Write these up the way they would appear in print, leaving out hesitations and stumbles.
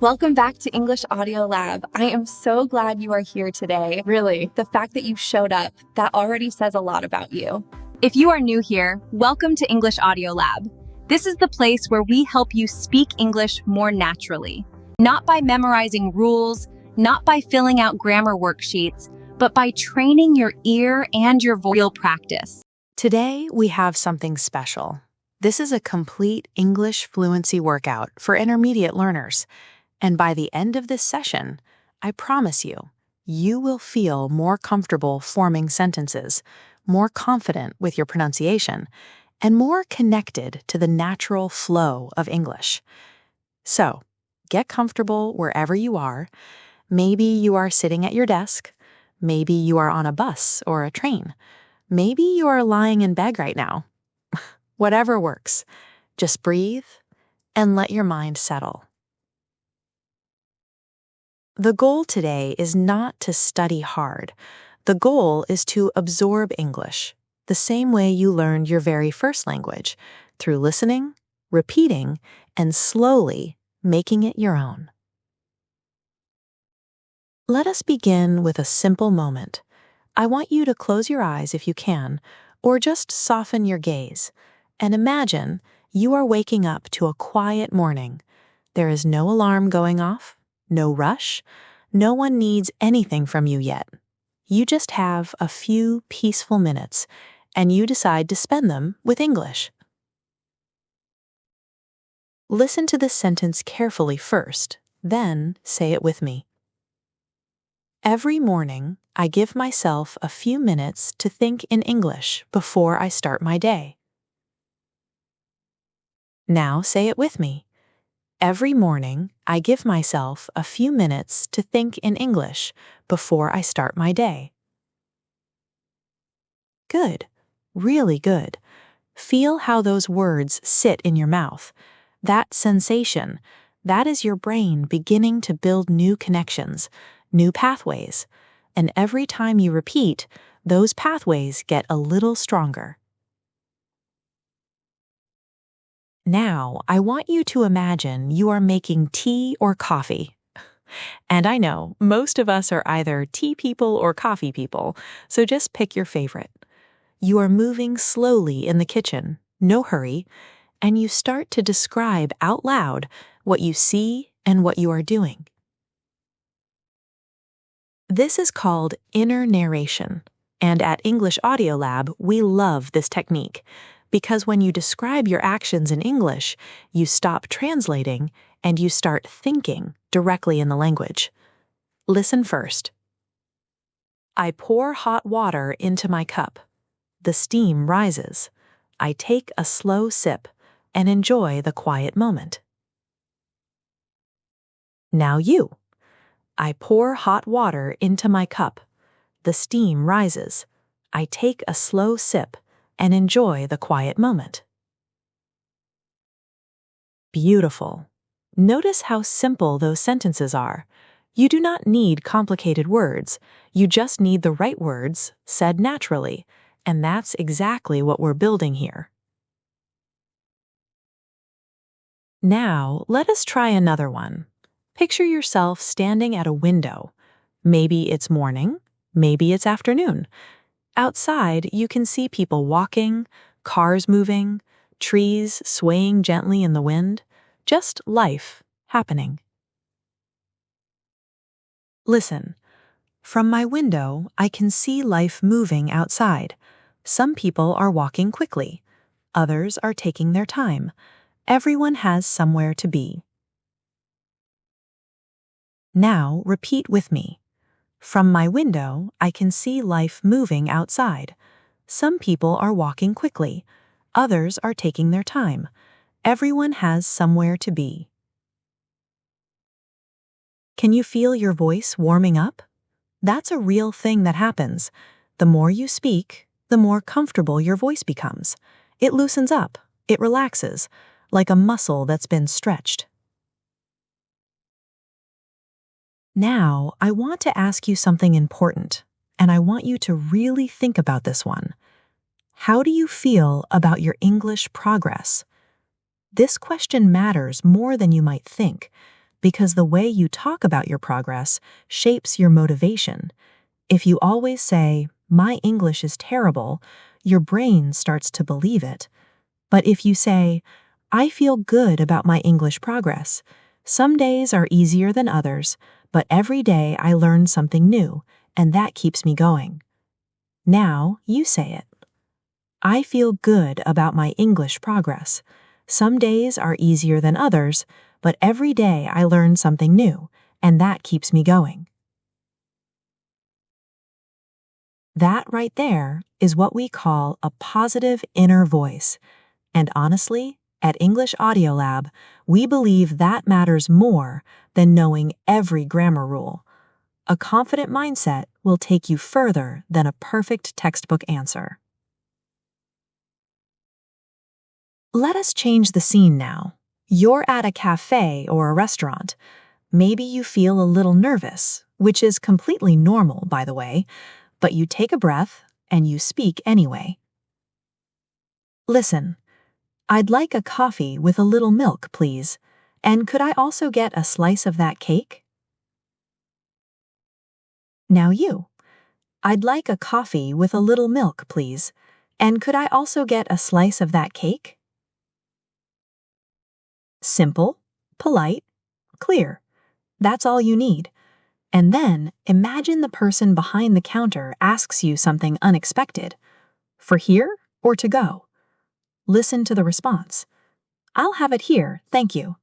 Welcome back to English Audio Lab. I am so glad you are here today. Really, the fact that you showed up, that already says a lot about you. If you are new here, welcome to English Audio Lab. This is the place where we help you speak English more naturally, not by memorizing rules, not by filling out grammar worksheets, but by training your ear and your vocal practice. Today, we have something special. This is a complete English fluency workout for intermediate learners. And by the end of this session, I promise you, you will feel more comfortable forming sentences, more confident with your pronunciation, and more connected to the natural flow of English. So, get comfortable wherever you are. Maybe you are sitting at your desk. Maybe you are on a bus or a train. Maybe you are lying in bed right now. Whatever works. Just breathe and let your mind settle. The goal today is not to study hard. The goal is to absorb English, the same way you learned your very first language, through listening, repeating, and slowly making it your own. Let us begin with a simple moment. I want you to close your eyes if you can, or just soften your gaze, and imagine you are waking up to a quiet morning. There is no alarm going off, no rush, no one needs anything from you yet. You just have a few peaceful minutes, and you decide to spend them with English. Listen to this sentence carefully first, then say it with me. Every morning, I give myself a few minutes to think in English before I start my day. Now say it with me. Every morning, I give myself a few minutes to think in English before I start my day. Good. Really good. Feel how those words sit in your mouth. That sensation, that is your brain beginning to build new connections, new pathways. And every time you repeat, those pathways get a little stronger. Now, I want you to imagine you are making tea or coffee. And I know most of us are either tea people or coffee people, so just pick your favorite. You are moving slowly in the kitchen, no hurry, and you start to describe out loud what you see and what you are doing. This is called inner narration, and at English Audio Lab, we love this technique. Because when you describe your actions in English, you stop translating and you start thinking directly in the language. Listen first. I pour hot water into my cup. The steam rises. I take a slow sip and enjoy the quiet moment. Now you. I pour hot water into my cup. The steam rises. I take a slow sip and enjoy the quiet moment. Beautiful. Notice how simple those sentences are. You do not need complicated words. You just need the right words said naturally, and that's exactly what we're building here. Now, let us try another one. Picture yourself standing at a window. Maybe it's morning, maybe it's afternoon. Outside, you can see people walking, cars moving, trees swaying gently in the wind, just life happening. Listen. From my window, I can see life moving outside. Some people are walking quickly. Others are taking their time. Everyone has somewhere to be. Now repeat with me. From my window, I can see life moving outside. Some people are walking quickly. Others are taking their time. Everyone has somewhere to be. Can you feel your voice warming up? That's a real thing that happens. The more you speak, the more comfortable your voice becomes. It loosens up, it relaxes, like a muscle that's been stretched. Now, I want to ask you something important, and I want you to really think about this one. How do you feel about your English progress? This question matters more than you might think, because the way you talk about your progress shapes your motivation. If you always say, "My English is terrible," your brain starts to believe it. But if you say, "I feel good about my English progress. Some days are easier than others, but every day I learn something new, and that keeps me going." Now you say it. I feel good about my English progress. Some days are easier than others, but every day I learn something new, and that keeps me going. That right there is what we call a positive inner voice. And honestly, at English Audio Lab, we believe that matters more than knowing every grammar rule. A confident mindset will take you further than a perfect textbook answer. Let us change the scene now. You're at a cafe or a restaurant. Maybe you feel a little nervous, which is completely normal, by the way, but you take a breath and you speak anyway. Listen, I'd like a coffee with a little milk, please. And could I also get a slice of that cake? Now you. I'd like a coffee with a little milk, please. And could I also get a slice of that cake? Simple, polite, clear. That's all you need. And then imagine the person behind the counter asks you something unexpected. For here or to go? Listen to the response. I'll have it here, thank you.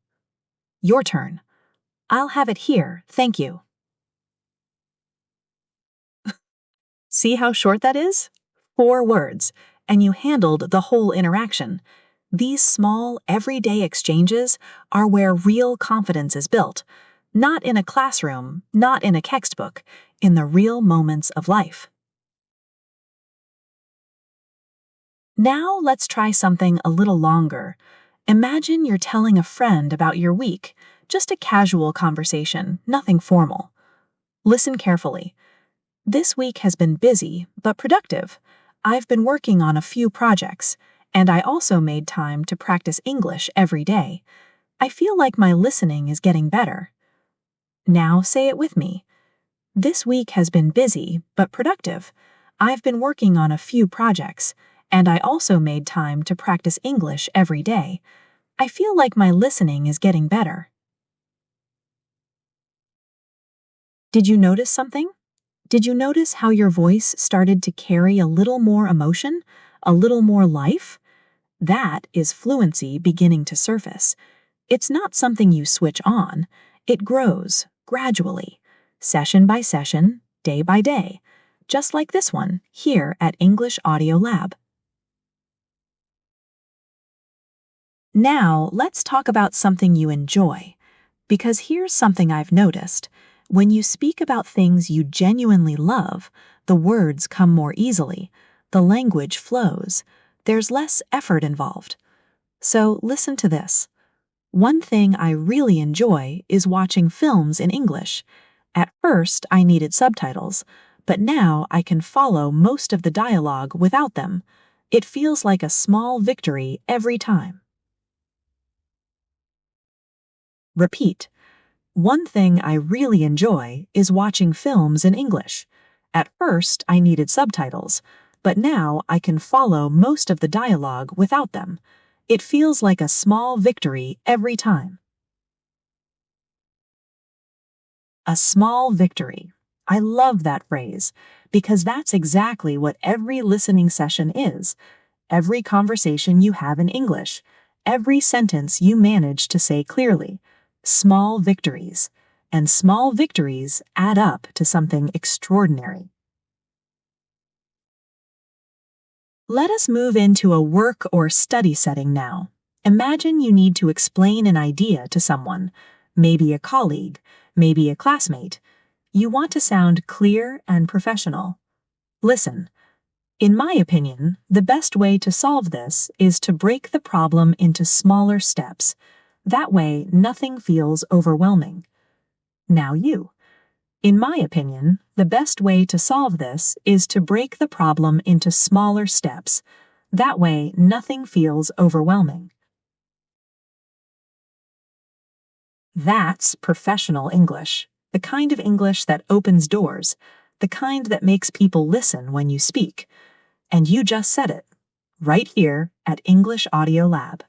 Your turn. I'll have it here, thank you. See how short that is? 4 words, and you handled the whole interaction. These small, everyday exchanges are where real confidence is built. Not in a classroom, not in a textbook, in the real moments of life. Now let's try something a little longer. Imagine you're telling a friend about your week, just a casual conversation, nothing formal. Listen carefully. This week has been busy, but productive. I've been working on a few projects, and I also made time to practice English every day. I feel like my listening is getting better. Now say it with me. This week has been busy, but productive. I've been working on a few projects, and I also made time to practice English every day. I feel like my listening is getting better. Did you notice something? Did you notice how your voice started to carry a little more emotion, a little more life? That is fluency beginning to surface. It's not something you switch on. It grows, gradually, session by session, day by day, just like this one here at English Audio Lab. Now, let's talk about something you enjoy. Because here's something I've noticed. When you speak about things you genuinely love, the words come more easily, the language flows, there's less effort involved. So listen to this. One thing I really enjoy is watching films in English. At first, I needed subtitles, but now I can follow most of the dialogue without them. It feels like a small victory every time. Repeat. One thing I really enjoy is watching films in English. At first, I needed subtitles, but now I can follow most of the dialogue without them. It feels like a small victory every time. A small victory. I love that phrase because that's exactly what every listening session is. Every conversation you have in English, every sentence you manage to say clearly. Small victories. And small victories add up to something extraordinary. Let us move into a work or study setting now. Imagine you need to explain an idea to someone, maybe a colleague, maybe a classmate. You want to sound clear and professional. Listen. In my opinion, the best way to solve this is to break the problem into smaller steps. That way, nothing feels overwhelming. Now you. In my opinion, the best way to solve this is to break the problem into smaller steps. That way, nothing feels overwhelming. That's professional English, the kind of English that opens doors, the kind that makes people listen when you speak. And you just said it, right here at English Audio Lab.